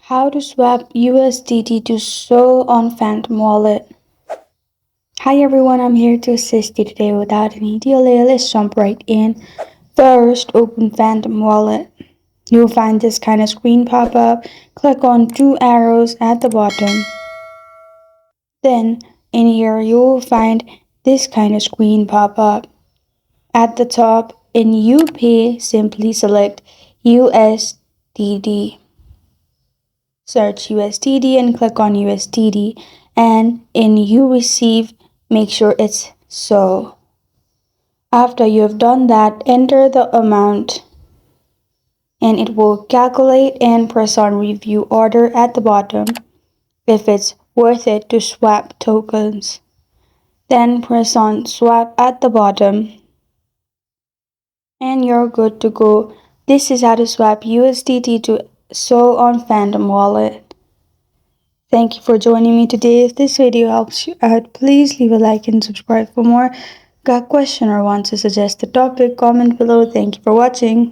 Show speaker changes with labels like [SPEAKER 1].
[SPEAKER 1] How to swap USDT to Sol on Phantom Wallet. Hi everyone, I'm here to assist you today without any delay. Let's jump right in. First, open Phantom Wallet. You'll find this kind of screen pop up. Click on two arrows at the bottom. Then, in here, you'll find this kind of screen pop up. At the top, in UPay, simply select USDT. Search USDT and click on USDT, and in you receive, make sure it's Sol. After you have done that, enter the amount and it will calculate, and press on review order at the bottom if it's worth it to swap tokens. Then press on swap at the bottom and you're good to go. This is how to swap USDT to Sol on Phantom Wallet. Thank you for joining me today. If this video helps you out, please leave a like and subscribe for more. Got a question or want to suggest a topic? Comment below. Thank you for watching.